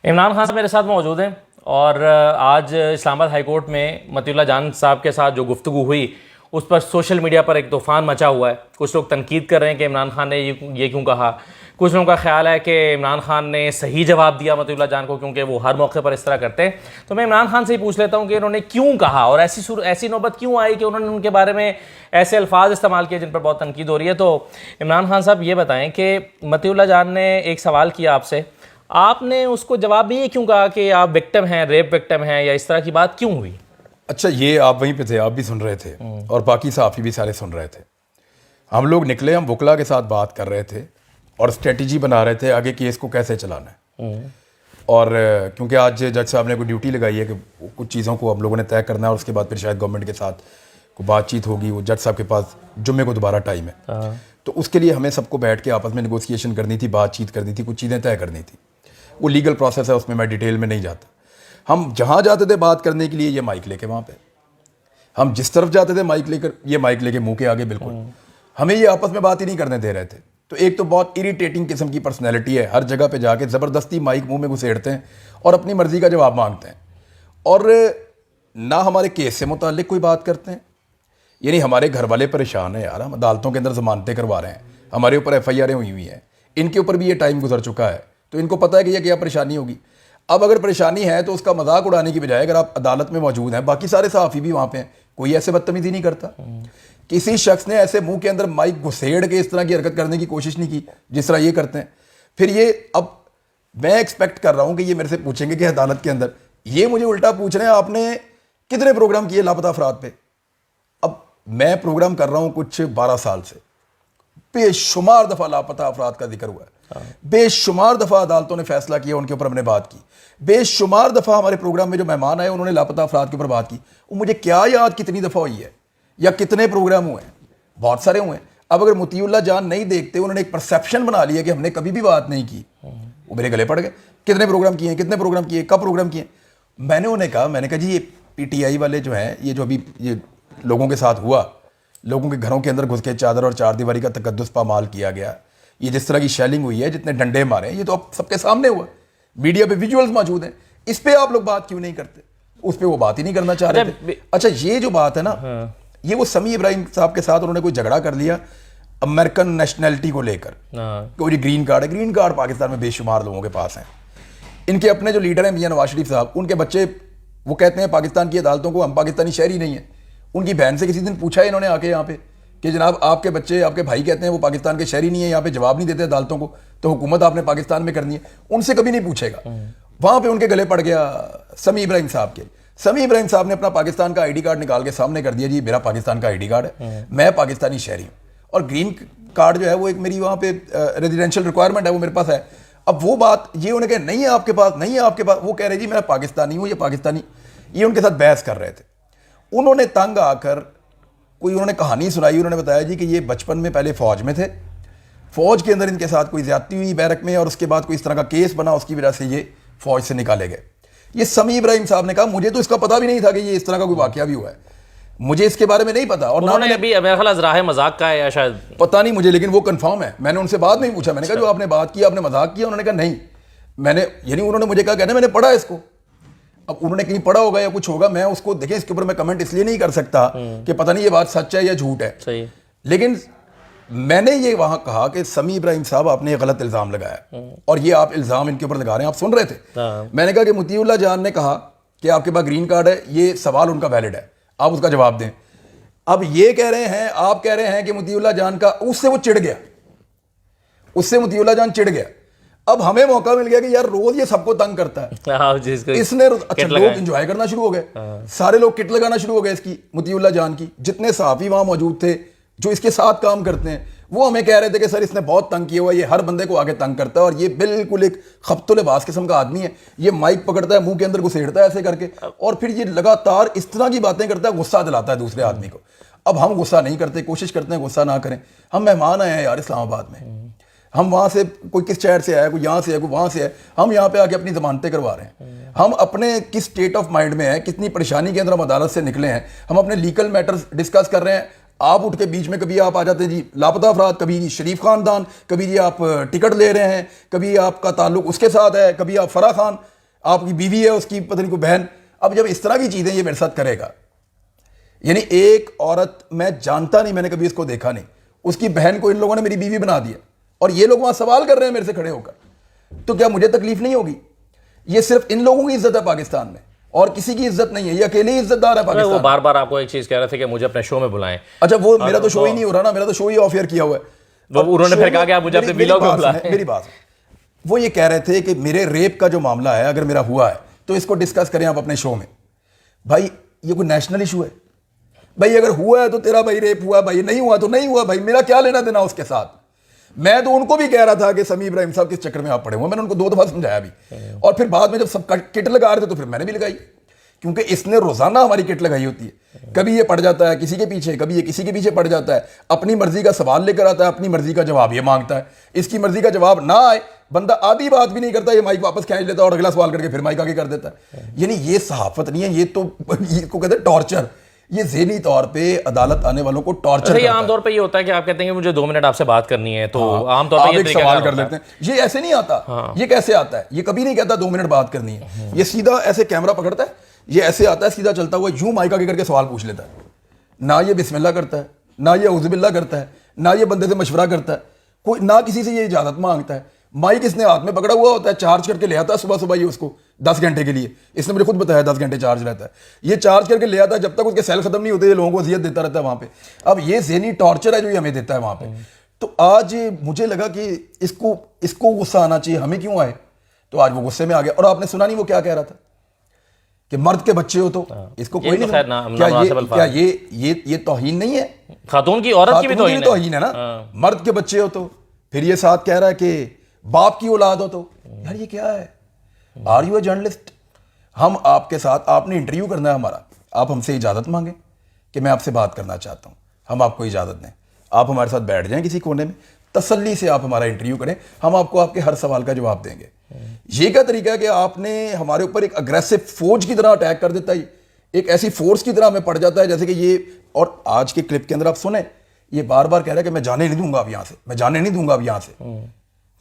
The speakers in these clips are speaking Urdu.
عمران خان صاحب میرے ساتھ موجود ہیں اور آج اسلام آباد ہائی کورٹ میں مطیع اللہ جان صاحب کے ساتھ جو گفتگو ہوئی اس پر سوشل میڈیا پر ایک طوفان مچا ہوا ہے. کچھ لوگ تنقید کر رہے ہیں کہ عمران خان نے یہ کیوں کہا. کچھ لوگوں کا خیال ہے کہ عمران خان نے صحیح جواب دیا مطیع اللہ جان کو کیونکہ وہ ہر موقع پر اس طرح کرتے ہیں. تو میں عمران خان سے ہی پوچھ لیتا ہوں کہ انہوں نے کیوں کہا اور ایسی نوبت کیوں آئی کہ انہوں نے ان کے بارے میں ایسے الفاظ استعمال کیے جن پر بہت تنقید ہو رہی ہے. تو عمران خان صاحب یہ بتائیں کہ مطیع اللہ جان نے ایک سوال کیا آپ سے, آپ نے اس کو جواب میں یہ کیوں کہا کہ آپ وکٹم ہیں, ریپ وکٹم ہیں, یا اس طرح کی بات کیوں ہوئی؟ اچھا, یہ آپ وہیں پہ تھے, آپ بھی سن رہے تھے اور باقی صحافی بھی سارے سن رہے تھے. ہم لوگ نکلے, ہم وکلا کے ساتھ بات کر رہے تھے اور اسٹریٹجی بنا رہے تھے آگے کیس کو کیسے چلانا ہے. اور کیونکہ آج جج صاحب نے کوئی ڈیوٹی لگائی ہے کہ کچھ چیزوں کو ہم لوگوں نے طے کرنا ہے اور اس کے بعد پھر شاید گورنمنٹ کے ساتھ کوئی بات چیت ہوگی. وہ جج صاحب کے پاس جمعے کو دوبارہ ٹائم ہے, تو اس کے لیے ہمیں سب کو بیٹھ کے آپس میں نیگوسیشن کرنی تھی, بات چیت کرنی تھی, کچھ چیزیں طے کرنی تھی. وہ لیگل پروسیس ہے, اس میں ڈیٹیل میں نہیں جاتا. ہم جہاں جاتے تھے بات کرنے کے لیے یہ مائک لے کے وہاں پہ, ہم جس طرف جاتے تھے مائک لے کر یہ مائک لے کے منہ کے آگے, بالکل ہمیں یہ آپس میں بات ہی نہیں کرنے دے رہے تھے. تو ایک تو بہت اریٹیٹنگ قسم کی پرسنالٹی ہے, ہر جگہ پہ جا کے زبردستی مائک منہ میں گھسیڑتے ہیں اور اپنی مرضی کا جواب مانگتے ہیں, اور نہ ہمارے کیس سے متعلق کوئی بات کرتے ہیں. یعنی ہمارے گھر والے پریشان ہیں یار, ہم عدالتوں کے اندر ضمانتیں کروا رہے ہیں, ہمارے اوپر ایف آئی آریں ہوئی ہوئی ہیں, ان کے اوپر بھی یہ ٹائم گزر چکا ہے, تو ان کو پتہ ہے کہ یہ کیا پریشانی ہوگی. اب اگر پریشانی ہے تو اس کا مذاق اڑانے کی بجائے اگر آپ عدالت میں موجود ہیں, باقی سارے صحافی بھی وہاں پہ ہیں, کوئی ایسے بدتمیزی نہیں کرتا. کسی شخص نے ایسے منہ کے اندر مائک گھسیڑ کے اس طرح کی حرکت کرنے کی کوشش نہیں کی جس طرح یہ کرتے ہیں. پھر یہ اب میں ایکسپیکٹ کر رہا ہوں کہ یہ میرے سے پوچھیں گے کہ عدالت کے اندر یہ مجھے الٹا پوچھ رہے ہیں آپ نے کتنے پروگرام کیے لاپتہ افراد پہ. اب میں پروگرام کر رہا ہوں کچھ 12 سال سے, بے شمار دفعہ لاپتہ افراد کا ذکر ہوا ہے, بے شمار دفعہ عدالتوں نے فیصلہ کیا, ان کے اوپر ہم نے بات کی, بے شمار دفعہ ہمارے پروگرام میں جو مہمان آئے انہوں نے لاپتہ افراد کے اوپر بات کی. وہ مجھے کیا یاد کتنی دفعہ ہوئی ہے یا کتنے پروگرام ہوئے ہیں, بہت سارے ہوئے ہیں. اب اگر مطیع اللہ جان نہیں دیکھتے, انہوں نے ایک پرسیپشن بنا لیا کہ ہم نے کبھی بھی بات نہیں کی, وہ میرے گلے پڑ گئے. کتنے پروگرام کیے ہیں, کتنے پروگرام کیے, کب پروگرام کیے. میں نے انہیں کہا جی یہ پی ٹی آئی والے جو ہیں, یہ جو ابھی یہ لوگوں کے ساتھ ہوا, لوگوں کے گھروں کے اندر گھس کے چادر اور چار دیواری کا تقدس پامال کیا گیا, یہ جس طرح کی شیلنگ ہوئی ہے, جتنے ڈنڈے مارے ہیں, یہ تو اب سب کے سامنے ہوا, میڈیا پہ ویژولز موجود ہیں. اس پہ آپ لوگ بات کیوں نہیں کرتے؟ اس پہ وہ بات ہی نہیں کرنا چاہ رہے تھے. اچھا, یہ جو بات ہے نا, یہ وہ سمیع ابراہیم صاحب کے ساتھ انہوں نے کوئی جھگڑا کر لیا امریکن نیشنلٹی کو لے کر, کوئی گرین کارڈ ہے. گرین کارڈ پاکستان میں بے شمار لوگوں کے پاس ہیں. ان کے اپنے جو لیڈر ہیں میاں نواز شریف صاحب, ان کے بچے وہ کہتے ہیں پاکستان کی عدالتوں کو ہم پاکستانی شہری نہیں ہیں. ان کی بہن سے کسی دن پوچھا ہے انہوں نے آ کے یہاں پہ کہ جناب آپ کے بچے, آپ کے بھائی کہتے ہیں وہ پاکستان کے شہری نہیں ہیں, یہاں پہ جواب نہیں دیتے عدالتوں کو, تو حکومت آپ نے پاکستان میں کرنی ہے. ان سے کبھی نہیں پوچھے گا. وہاں پہ ان کے گلے پڑ گیا سمیع ابراہیم صاحب کے. سمیع ابراہیم صاحب نے اپنا پاکستان کا آئی ڈی کارڈ نکال کے سامنے کر دیا, جی میرا پاکستان کا آئی ڈی کارڈ ہے, میں پاکستانی شہری ہوں, اور گرین کارڈ جو ہے وہ ایک میری وہاں پہ ریزیڈینشیل ریکوائرمنٹ ہے, وہ میرے پاس ہے. اب وہ بات یہ انہوں نے کہا نہیں ہے آپ کے پاس, نہیں ہے آپ کے پاس, وہ کہہ رہے جی میں پاکستانی ہوں, یہ پاکستانی. یہ ان کے ساتھ بحث کر رہے تھے. انہوں نے تنگ آ کر کوئی انہوں نے کہانی سنائی. انہوں نے بتایا جی کہ یہ بچپن میں پہلے فوج میں تھے, فوج کے اندر ان کے ساتھ کوئی زیادتی ہوئی بیرک میں, اور اس کے بعد کوئی اس طرح کا کیس بنا, اس کی وجہ سے یہ فوج سے نکالے گئے. یہ سمیع ابراہیم صاحب نے کہا مجھے تو اس کا پتہ بھی نہیں تھا کہ یہ اس طرح کا کوئی واقعہ بھی ہوا ہے, مجھے اس کے بارے میں نہیں پتا. اور انہوں نے ابھی میرا خیال ازراہ مذاق کا ہے یا شاید پتہ نہیں مجھے, لیکن وہ کنفرم ہے. میں نے ان سے بات نہیں پوچھا, میں نے کہا جو آپ نے بات کی آپ نے مذاق کیا؟ انہوں نے کہا نہیں میں نے, یعنی انہوں نے مجھے کہا کہنا میں نے پڑھا اس کو. اب انہوں نے کہیں پڑھا ہوگا یا کچھ ہوگا, میں اس کو دیکھیں اس کے اوپر میں کمنٹ اس لیے نہیں کر سکتا کہ پتہ نہیں یہ بات سچ ہے یا جھوٹ ہے. لیکن میں نے یہ وہاں کہا کہ سمیع ابراہیم صاحب آپ نے یہ غلط الزام لگایا, اور یہ آپ الزام ان کے اوپر لگا رہے ہیں, آپ سن رہے تھے. میں نے کہا کہ مطیع اللہ جان نے کہا کہ آپ کے پاس گرین کارڈ ہے, یہ سوال ان کا ویلڈ ہے, آپ اس کا جواب دیں. اب یہ کہہ رہے ہیں, آپ کہہ رہے ہیں کہ مطیع اللہ جان کا, اس سے وہ چڑ گیا, اس سے مطیع اللہ جان چڑ گیا. اب ہمیں موقع مل گیا کہ یار روز یہ سب کو تنگ کرتا ہے, اس نے اچھا لوگ انجوائے کرنا شروع ہو گئے, سارے لوگ کٹ لگانا شروع ہو گئے اس کی, مطیع اللہ جان کی. جتنے صحافی وہاں موجود تھے جو اس کے ساتھ کام کرتے ہیں, وہ ہمیں کہہ رہے تھے کہ سر اس نے بہت تنگ کیا ہوا ہے, یہ ہر بندے کو آگے تنگ کرتا ہے, اور یہ بالکل ایک خبط و لباس قسم کا آدمی ہے, یہ مائک پکڑتا ہے منہ کے اندر گھسیڑتا ہے ایسے کر کے, اور پھر یہ لگاتار اس طرح کی باتیں کرتا ہے, غصہ دلاتا ہے دوسرے آدمی کو. اب ہم غصہ نہیں کرتے, کوشش کرتے ہیں غصہ نہ کریں. ہم مہمان آئے ہیں یار اسلام آباد میں, ہم وہاں سے کوئی کس شہر سے آیا, کوئی یہاں سے ہے, کوئی وہاں سے ہے, ہم یہاں پہ آ کے اپنی ضمانتیں کروا رہے ہیں. ہم اپنے کس اسٹیٹ آف مائنڈ میں ہیں, کتنی پریشانی کے اندر ہم عدالت سے نکلے ہیں, ہم اپنے لیگل میٹرز ڈسکس کر رہے ہیں. آپ اٹھ کے بیچ میں کبھی آپ آ جاتے ہیں جی لاپتہ افراد, کبھی جی شریف خاندان, کبھی جی آپ ٹکٹ لے رہے ہیں, کبھی آپ کا تعلق اس کے ساتھ ہے, کبھی آپ فرح خان. آپ کی بیوی ہے, اس کی پتہ نہیں کوئی بہن. اب جب اس طرح کی چیزیں یہ میرے ساتھ کرے گا, یعنی ایک عورت, میں جانتا نہیں, میں نے کبھی اس کو دیکھا نہیں, اس کی بہن کو ان لوگوں نے میری بیوی بنا دیا, اور یہ لوگ وہاں سوال کر رہے ہیں میرے سے کھڑے ہو کر, تو کیا مجھے تکلیف نہیں ہوگی؟ یہ صرف ان لوگوں کی عزت ہے پاکستان میں, اور کسی کی عزت نہیں ہے, یہ اکیلے ہی عزت دار ہے پاکستان. وہ بار بار آپ کو ایک چیز کہہ رہے تھے کہ مجھے اپنے شو میں بلائیں. اچھا, وہ میرا تو شو ہی نہیں ہو رہا نا, میرا تو شو ہی آف ایئر کیا ہوا ہے. انہوں نے پھر کہا کہ آپ مجھے اپنے ویلاگ میں بلائیں. میری بات, وہ یہ کہہ رہے تھے کہ میرے ریپ کا جو معاملہ ہے اگر میرا ہوا ہے تو اس کو ڈسکس کریں آپ اپنے شو میں. بھائی یہ کوئی نیشنل ایشو ہے بھائی؟ اگر ہوا ہے تو تیرا بھائی ریپ ہوا, بھائی نہیں ہوا تو نہیں ہوا, بھائی میرا کیا لینا دینا اس کے ساتھ. میں تو ان کو بھی کہہ رہا تھا کہ سمیع ابراہیم صاحب کس چکر میں آپ پڑے ہوئے, میں نے ان کو 2 دفعہ سمجھایا بھی, اور پھر بعد میں جب سب کٹ لگا رہے تھے تو پھر میں نے بھی لگائی, کیونکہ اس نے روزانہ ہماری کٹ لگائی ہوتی ہے. کبھی یہ پڑ جاتا ہے کسی کے پیچھے, کبھی یہ کسی کے پیچھے پڑ جاتا ہے, اپنی مرضی کا سوال لے کر آتا ہے, اپنی مرضی کا جواب یہ مانگتا ہے. اس کی مرضی کا جواب نہ آئے, بندہ آدھی بات بھی نہیں کرتا, یہ مائک واپس کھینچ لیتا ہے اور اگلا سوال کر کے پھر مائک آگے کر دیتا ہے. یعنی یہ صحافت نہیں ہے, یہ تو اس کو کہتے ہیں ٹارچر. یہ ذہنی طور پہ عدالت آنے والوں کو ٹارچر کرتا ہے. عام طور پہ یہ ہوتا ہے کہ آپ کہتے ہیں کہ مجھے 2 منٹ آپ سے بات کرنی ہے, تو عام طور پہ یہ سوال کر لیتے ہیں. یہ ایسے نہیں آتا, یہ کیسے آتا ہے؟ یہ کبھی نہیں کہتا 2 منٹ بات کرنی ہے, یہ سیدھا ایسے کیمرہ پکڑتا ہے, یہ ایسے آتا ہے سیدھا چلتا ہوا, یوں مائک آگے کر کے سوال پوچھ لیتا ہے. نہ یہ بسم اللہ کرتا ہے, نہ یہ اعوذ باللہ کرتا ہے, نہ یہ بندے سے مشورہ کرتا ہے, کوئی نہ کسی سے یہ اجازت مانگتا ہے. مائک اس نے ہاتھ میں پکڑا ہوا ہوتا ہے, چارج کر کے لے آتا ہے صبح صبح, یہ اس کو 10 گھنٹے کے لیے, اس نے مجھے خود بتایا 10 گھنٹے چارج رہتا ہے. یہ چارج کر کے لے آتا ہے, جب تک اس کے سیل ختم نہیں ہوتے یہ لوگوں کو اذیت دیتا رہتا ہے وہاں پہ. اب یہ ذہنی ٹارچر ہے جو یہ ہمیں دیتا ہے وہاں پہ. تو آج مجھے لگا کہ اس کو غصہ آنا چاہیے, ہمیں کیوں آئے؟ تو آج وہ غصے میں آ گیا. اور آپ نے سنا نہیں وہ کیا کہہ رہا تھا کہ مرد کے بچے ہو تو اس کو کوئی نہیں. کیا یہ توہین نہیں ہے؟ خاتون کی, عورت کی بھی توہین ہے نا. مرد کے بچے ہو تو, پھر یہ ساتھ کہہ رہا ہے کہ باپ کی اولاد ہو تو, یار یہ کیا ہے؟ Are you a journalist? ہم آپ کے ساتھ, آپ نے انٹرویو کرنا ہے ہمارا, آپ ہم سے اجازت مانگیں کہ میں آپ سے بات کرنا چاہتا ہوں, ہم آپ کو اجازت دیں, آپ ہمارے ساتھ بیٹھ جائیں کسی کونے میں, تسلی سے آپ ہمارا انٹرویو کریں, ہم آپ کو آپ کے ہر سوال کا جواب دیں گے. یہ کیا طریقہ ہے کہ آپ نے ہمارے اوپر ایک اگریسو فوج کی طرح اٹیک کر دیتا ہے, ایک ایسی فورس کی طرح ہمیں پڑ جاتا ہے جیسے کہ یہ. اور آج کے کلپ کے اندر آپ سنیں, یہ بار بار کہہ رہا ہے کہ میں جانے نہیں دوں گا اب یہاں سے, میں جانے نہیں دوں گا اب یہاں سے.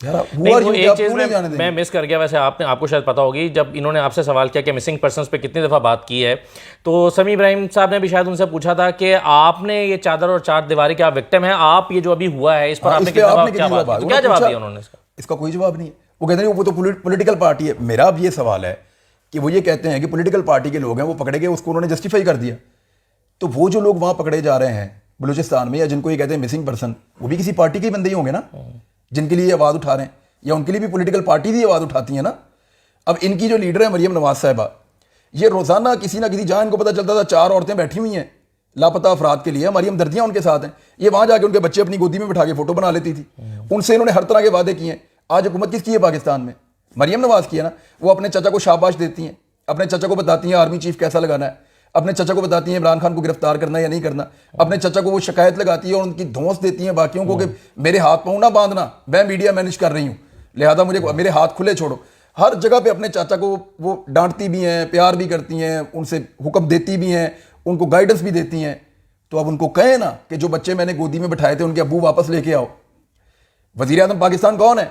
ایک چیز میں مس کر گیا, ویسے آپ کو شاید پتا ہوگی, جب انہوں نے آپ سے سوال کیا کہ مسنگ پرسنس پہ کتنی دفعہ بات کی ہے, تو سمیع ابراہیم صاحب نے بھی شاید ان سے پوچھا تھا کہ آپ نے یہ چادر اور 4 دیواری کا وکٹم ہے, آپ یہ جو ابھی ہوا ہے اس پر آپ نے کیا جواب دیا؟ انہوں نے اس کا کوئی جواب نہیں ہے. وہ کہتے ہیں وہ تو پولیٹیکل پارٹی ہے. میرا اب یہ سوال ہے کہ وہ یہ کہتے ہیں کہ پولیٹیکل پارٹی کے لوگ ہیں, وہ پکڑے گئے, اس کو انہوں نے جسٹیفائی کر دیا. تو وہ جو لوگ وہاں پکڑے جا رہے ہیں بلوچستان میں, یا جن کو یہ کہتے ہیں مسنگ پرسن, وہ بھی کسی پارٹی کے بندے ہی ہوں گے نا, جن کے لیے یہ آواز اٹھا رہے ہیں, یا ان کے لیے بھی پولیٹیکل پارٹی بھی آواز اٹھاتی ہیں نا. اب ان کی جو لیڈر ہے مریم نواز صاحبہ, یہ روزانہ کسی نہ کسی جہاں ان کو پتہ چلتا تھا 4 عورتیں بیٹھی ہوئی ہیں لاپتہ افراد کے لیے, مریم دردیاں ان کے ساتھ ہیں, یہ وہاں جا کے ان کے بچے اپنی گودی میں بٹھا کے فوٹو بنا لیتی تھی. ان سے انہوں نے ہر طرح کے وعدے کیے ہیں. آج حکومت کس کی ہے پاکستان میں؟ مریم نواز کی ہے نا. وہ اپنے چچا کو شاباش دیتی ہیں, اپنے چچا کو بتاتی ہیں آرمی چیف کیسا لگانا ہے, اپنے چچا کو بتاتی ہیں عمران خان کو گرفتار کرنا یا نہیں کرنا, اپنے چچا کو وہ شکایت لگاتی ہے اور ان کی دھونس دیتی ہیں باقیوں کو کہ میرے ہاتھ پاؤں نہ باندھنا, میں میڈیا مینیج کر رہی ہوں, لہذا مجھے میرے ہاتھ کھلے چھوڑو. ہر جگہ پہ اپنے چاچا کو وہ ڈانٹتی بھی ہیں, پیار بھی کرتی ہیں, ان سے حکم دیتی بھی ہیں, ان کو گائیڈنس بھی دیتی ہیں. تو اب ان کو کہیں نا کہ جو بچے میں نے گودی میں بٹھائے تھے ان کے ابو واپس لے کے آؤ. وزیر اعظم پاکستان کون ہے؟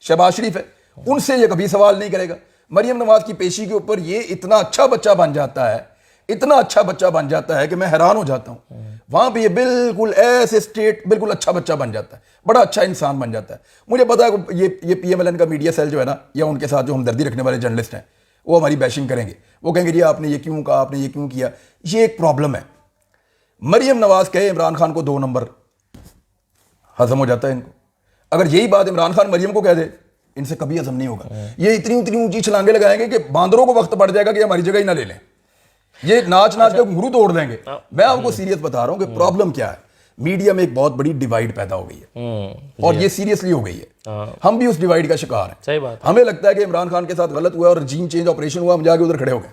شہباز شریف ہے. ان سے یہ کبھی سوال نہیں کرے گا. مریم نواز کی پیشی کے اوپر یہ اتنا اچھا بچہ بن جاتا ہے, اتنا اچھا بچہ بن جاتا ہے کہ میں حیران ہو جاتا ہوں. وہاں پہ یہ بالکل ایسے اسٹیٹ بالکل اچھا بچہ بن جاتا ہے, بڑا اچھا انسان بن جاتا ہے. مجھے پتا ہے یہ پی ایم ایل این کا میڈیا سیل جو ہے نا, یا ان کے ساتھ جو ہمدردی رکھنے والے جرنلسٹ ہیں, وہ ہماری بیشنگ کریں گے. وہ کہیں گے جی آپ نے یہ کیوں کہا, آپ نے یہ کیوں کیا. یہ ایک پرابلم ہے. مریم نواز کہے عمران خان کو 2 نمبر, ہضم ہو جاتا ہے ان کو. اگر یہی بات عمران خان مریم کو کہہ دے, ان سے کبھی ہضم نہیں ہوگا. یہ اتنی اونچی چھلانگیں لگائیں گے کہ باندروں کو وقت پڑ جائے گا کہ ہماری جگہ ہی نہ لے لیں. یہ ناچ کے گھرو توڑ دیں گے. میں آپ کو سیریس بتا رہا ہوں کہ پرابلم کیا ہے. میڈیا میں ایک بہت بڑی ڈیوائیڈ پیدا ہو گئی ہے, اور یہ سیریسلی ہو گئی ہے. ہم بھی اس ڈیوائیڈ کا شکار ہیں. صحیح بات. ہمیں لگتا ہے کہ عمران خان کے ساتھ غلط ہوا اور رجیم چینج آپریشن ہوا, ہم جا کے ادھر کھڑے ہو گئے.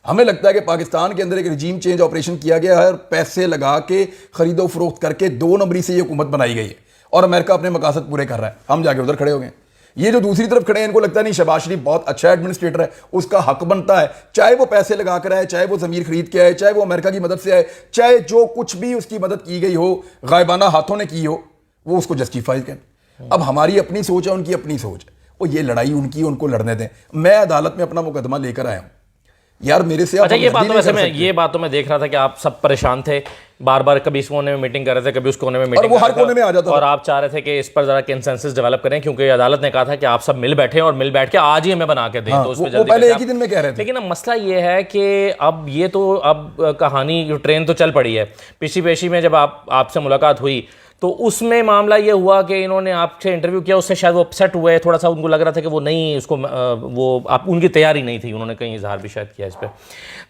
ہمیں لگتا ہے کہ پاکستان کے اندر ایک رجیم چینج آپریشن کیا گیا ہے اور پیسے لگا کے خرید و فروخت کر کے 2 نمبری سے یہ حکومت بنائی گئی ہے, اور امریکہ اپنے مقاصد پورے کر رہا ہے. ہم جا کے ادھر کھڑے ہو گئے. یہ جو دوسری طرف کھڑے ہیں ان کو لگتا ہے نہیں شہباز شریف بہت اچھا ایڈمنسٹریٹر ہے, اس کا حق بنتا ہے, چاہے وہ پیسے لگا کر آئے, چاہے وہ ضمیر خرید کے آئے, چاہے وہ امریکہ کی مدد سے آئے, چاہے جو کچھ بھی اس کی مدد کی گئی ہو غائبانہ ہاتھوں نے کی ہو, وہ اس کو جسٹیفائی کریں. اب ہماری اپنی سوچ ہے, ان کی اپنی سوچ ہے. وہ یہ لڑائی ان کی، ان کو لڑنے دیں، میں عدالت میں اپنا مقدمہ لے کر آیا ہوں یار، میرے سے اچھا یہ بات تو میں دیکھ رہا تھا کہ آپ سب پریشان تھے، بار بار کبھی اس کونے میں میٹنگ کر رہے تھے، کبھی اس کونے میں میٹنگ وہ ہر کونے میں آ جاتا اور آپ چاہ رہے تھے کہ اس پر ذرا کنسنسس ڈیولپ کریں، کیونکہ عدالت نے کہا تھا کہ آپ سب مل بیٹھیں اور مل بیٹھ کے آج ہی ہمیں بنا کے دیں، تو اس پہ جلدی پہلے ایک ہی دن میں کہہ رہے تھے. لیکن اب مسئلہ یہ ہے کہ اب یہ تو اب کہانی ٹرین تو چل پڑی ہے، پیشی پیشی میں جب آپ سے ملاقات ہوئی تو اس میں معاملہ یہ ہوا کہ انہوں نے آپ سے انٹرویو کیا، اس سے شاید وہ اپسیٹ ہوئے، تھوڑا سا ان کو لگ رہا تھا کہ وہ نہیں، اس کو وہ ان کی تیاری نہیں تھی، انہوں نے کہیں اظہار بھی شاید کیا اس پہ.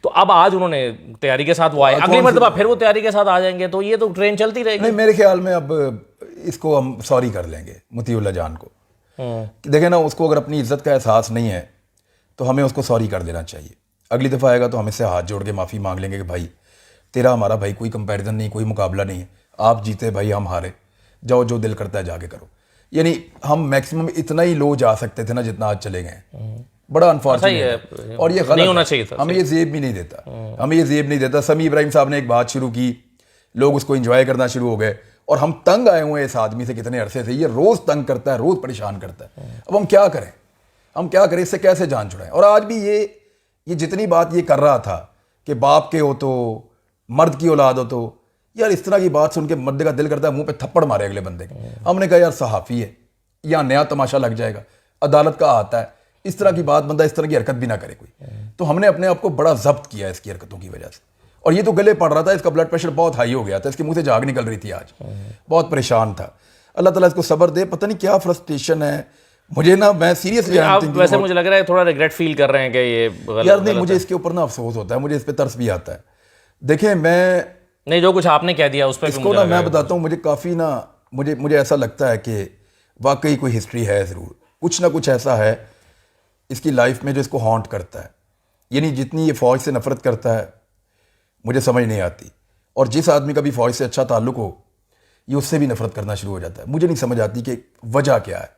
تو اب آج انہوں نے تیاری کے ساتھ وہ آئے، اگلی مرتبہ پھر وہ تیاری کے ساتھ آ جائیں گے، تو یہ تو ٹرین چلتی رہے گی. نہیں میرے خیال میں اب اس کو ہم سوری کر لیں گے مطیع اللہ جان کو. دیکھیں نا، اس کو اگر اپنی عزت کا احساس نہیں ہے تو ہمیں اس کو سوری کر دینا چاہیے. اگلی دفعہ آئے گا تو ہم اس سے ہاتھ جوڑ کے معافی مانگ لیں گے کہ بھائی تیرا ہمارا بھائی کوئی کمپیریزن نہیں، کوئی مقابلہ نہیں ہے، آپ جیتے بھائی ہم ہارے، جاؤ جو دل کرتا ہے جا کے کرو. یعنی ہم میکسیمم اتنا ہی لو جا سکتے تھے نا جتنا آج چلے گئے. بڑا انفارچونیٹ ہے اور یہ غلط نہیں ہونا چاہیے تھا. ہمیں یہ زیب بھی نہیں دیتا، ہمیں یہ زیب نہیں دیتا. سمیع ابراہیم صاحب نے ایک بات شروع کی، لوگ اس کو انجوائے کرنا شروع ہو گئے اور ہم تنگ آئے ہوئے ہیں اس آدمی سے کتنے عرصے سے. یہ روز تنگ کرتا ہے، روز پریشان کرتا ہے. اب ہم کیا کریں، ہم کیا کریں، اس سے کیسے جان چھڑائیں. اور آج بھی یہ جتنی بات یہ کر رہا تھا کہ باپ کے ہو تو مرد کی اولاد ہو تو، یار اس طرح کی بات سن کے مرد کا دل کرتا ہے منہ پہ تھپڑ مارے اگلے بندے کے. ہم نے کہا یار صحافی ہے، یہاں نیا تماشا لگ جائے گا، عدالت کا آتا ہے، اس طرح کی بات بندہ اس طرح کی حرکت بھی نہ کرے کوئی. تو ہم نے اپنے آپ کو بڑا ضبط کیا اس کی حرکتوں کی وجہ سے. اور یہ تو گلے پڑ رہا تھا، اس کا بلڈ پریشر بہت ہائی ہو گیا تھا، اس کے منہ سے جھاگ نکل رہی تھی، آج بہت پریشان تھا. اللہ تعالیٰ اس کو صبر دے. پتہ نہیں کیا فرسٹریشن ہے مجھے نا، میں سیریسلی ویسے مجھے لگ رہا ہے تھوڑا ریگریٹ فیل کر رہے ہیں کہ یہ یار نہیں، مجھے اس کے اوپر نا افسوس ہوتا ہے، مجھے اس پہ ترس بھی آتا ہے. دیکھیں میں نہیں، جو کچھ آپ نے کہہ دیا اس پہ اس کو نا میں بتاتا ہوں، مجھے کافی نا مجھے ایسا لگتا ہے کہ واقعی کوئی ہسٹری ہے، ضرور کچھ نہ کچھ ایسا ہے اس کی لائف میں جو اس کو ہانٹ کرتا ہے. یعنی جتنی یہ فوج سے نفرت کرتا ہے مجھے سمجھ نہیں آتی، اور جس آدمی کا بھی فوج سے اچھا تعلق ہو یہ اس سے بھی نفرت کرنا شروع ہو جاتا ہے. مجھے نہیں سمجھ آتی کہ وجہ کیا ہے.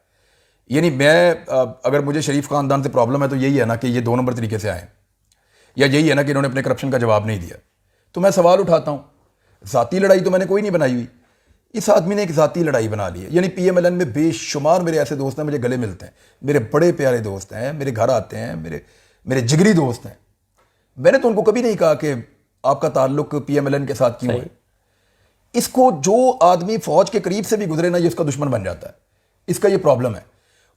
یعنی میں اگر مجھے شریف خاندان سے پرابلم ہے تو یہی ہے نا کہ یہ 2 نمبر طریقے سے آئے، یا یہی ہے نا کہ انہوں نے اپنے کرپشن کا جواب نہیں دیا. تو میں سوال اٹھاتا ہوں، ذاتی لڑائی تو میں نے کوئی نہیں بنائی ہوئی، اس آدمی نے ایک ذاتی لڑائی بنا لی ہے. یعنی پی ایم ایل این میں بے شمار میرے ایسے دوست ہیں، مجھے گلے ملتے ہیں، میرے بڑے پیارے دوست ہیں، میرے گھر آتے ہیں، میرے جگری دوست ہیں. میں نے تو ان کو کبھی نہیں کہا کہ آپ کا تعلق پی ایم ایل این کے ساتھ کیوں ہے. اس کو جو آدمی فوج کے قریب سے بھی گزرے نا، یہ اس کا دشمن بن جاتا ہے. اس کا یہ پرابلم ہے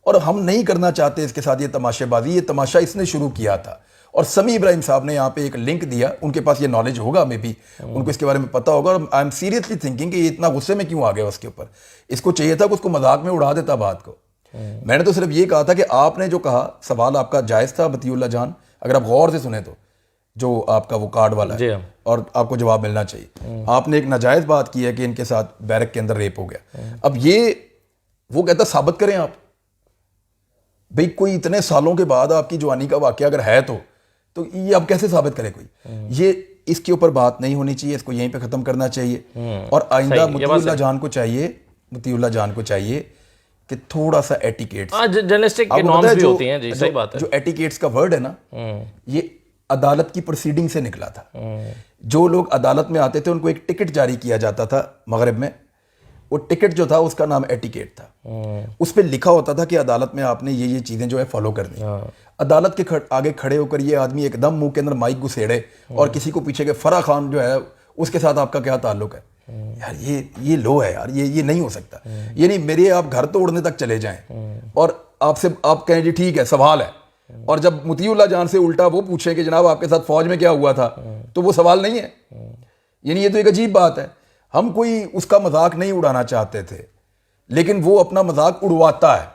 اور ہم نہیں کرنا چاہتے اس کے ساتھ یہ تماشے بازی. یہ تماشا اس نے شروع کیا تھا اور سمیع ابراہیم صاحب نے یہاں پہ ایک لنک دیا. ان کے پاس یہ نالج ہوگا، میں بھی ان کو اس کے بارے میں پتا ہوگا. اور آئی ایم سیریسلی تھنکنگ کہ یہ اتنا غصے میں کیوں آ گیا اس کے اوپر. اس کو چاہیے تھا کہ اس کو مذاق میں اڑا دیتا بات کو. میں نے تو صرف یہ کہا تھا کہ آپ نے جو کہا سوال آپ کا جائز تھا مطیع اللہ جان، اگر آپ غور سے سنیں تو، جو آپ کا وہ کارڈ والا ہے اور آپ کو جواب ملنا چاہیے. آپ نے ایک ناجائز بات کی ہے کہ ان کے ساتھ بیرک کے اندر ریپ ہو گیا. اب یہ وہ کہتا ثابت کریں آپ بھئی، کوئی اتنے سالوں کے بعد آپ کی جوانی کا واقعہ اگر ہے تو یہ اب کیسے ثابت کرے کوئی. یہ اس کے اوپر بات نہیں ہونی چاہیے، اس کو یہیں پہ ختم کرنا چاہیے. اور آئندہ مطیع اللہ جان کو چاہیے کہ تھوڑا سا ایٹیکیٹس، جو ایٹیکیٹس کا ورڈ ہے نا، یہ عدالت کی پروسیڈنگ سے نکلا تھا. جو لوگ عدالت میں آتے تھے ان کو ایک ٹکٹ جاری کیا جاتا تھا مغرب میں، وہ ٹکٹ جو تھا اس کا نام ایٹیکیٹ تھا. اس پہ لکھا ہوتا تھا کہ عدالت میں آپ نے یہ چیزیں جو ہے فالو کرنی. عدالت کے آگے کھڑے ہو کر یہ آدمی ایک دم منہ کے اندر مائک گھسیڑے اور کسی کو پیچھے کے فرح خان جو ہے اس کے ساتھ آپ کا کیا تعلق ہے. یار یہ لو ہے یار، یہ نہیں ہو سکتا. یعنی میرے آپ گھر توڑنے تک چلے جائیں اور آپ کہیں جی ٹھیک ہے سوال ہے، اور جب مطیع اللہ جان سے الٹا وہ پوچھیں کہ جناب آپ کے ساتھ فوج میں کیا ہوا تھا، تو وہ سوال نہیں ہے. یعنی یہ تو ایک عجیب بات ہے. ہم کوئی اس کا مذاق نہیں اڑانا چاہتے تھے، لیکن وہ اپنا مذاق اڑواتا ہے.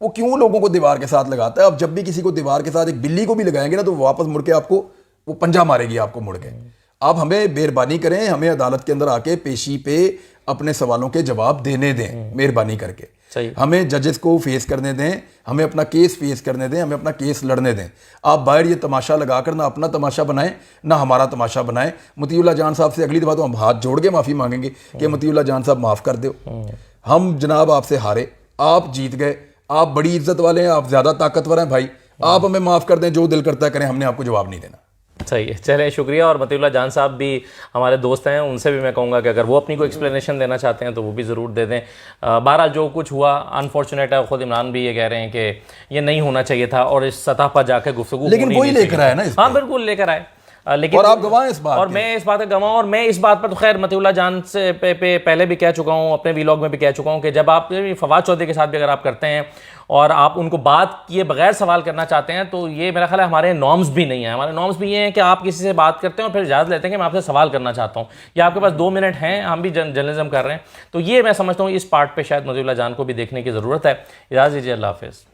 وہ کیوں لوگوں کو دیوار کے ساتھ لگاتا ہے. اب جب بھی کسی کو دیوار کے ساتھ ایک بلی کو بھی لگائیں گے نا تو واپس مڑ کے آپ کو وہ پنجہ مارے گی آپ کو مڑ کے. آپ ہمیں مہربانی کریں، ہمیں عدالت کے اندر آ کے پیشی پہ اپنے سوالوں کے جواب دینے دیں مہربانی کر کے. ہمیں ججز کو فیس کرنے دیں، ہمیں اپنا کیس فیس کرنے دیں، ہمیں اپنا کیس لڑنے دیں. آپ باہر یہ تماشا لگا کر نہ اپنا تماشا بنائیں نہ ہمارا تماشا بنائیں. مطیع اللہ جان صاحب سے اگلی دفعہ تو ہم ہاتھ جوڑ کے معافی مانگیں گے کہ مطیع اللہ جان صاحب معاف کر دو. ہم جناب آپ سے ہارے، آپ جیت گئے، آپ بڑی عزت والے ہیں، آپ زیادہ طاقتور ہیں بھائی، آپ ہمیں معاف کر دیں، جو دل کرتا ہے کریں، ہم نے آپ کو جواب نہیں دینا. صحیح ہے. چلیں شکریہ. اور مطیع اللہ جان صاحب بھی ہمارے دوست ہیں, ان سے بھی میں کہوں گا کہ اگر وہ اپنی کوئی ایکسپلینیشن دینا چاہتے ہیں تو وہ بھی ضرور دے دیں. بہرحال جو کچھ ہوا انفارچونیٹ ہے. خود عمران بھی یہ کہہ رہے ہیں کہ یہ نہیں ہونا چاہیے تھا اور اس سطح پر جا کے گفتگو, لیکن وہی لے کر آئے نا اس ہاں بالکل لے کر آئے. لیکن اور آپ گواہ ہیں اس بات اور میں اس بات کا گواہ ہوں, اور میں اس بات پر تو خیر مطیع اللہ جان سے پہلے بھی کہہ چکا ہوں, اپنے ویلاگ میں بھی کہہ چکا ہوں کہ جب آپ فواد چودھری کے ساتھ بھی اگر آپ کرتے ہیں اور آپ ان کو بات کیے بغیر سوال کرنا چاہتے ہیں تو یہ میرا خیال ہے ہمارے نارمز بھی نہیں ہیں. ہمارے نارمز بھی یہ ہیں کہ آپ کسی سے بات کرتے ہیں اور پھر اجازت لیتے ہیں کہ میں آپ سے سوال کرنا چاہتا ہوں, یا آپ کے پاس 2 منٹ ہیں, ہم بھی جرنلزم کر رہے ہیں. تو یہ میں سمجھتا ہوں اس پارٹ پہ شاید مطیع اللہ جان کو بھی دیکھنے کی ضرورت ہے. اجازت دیجیے, اللہ حافظ.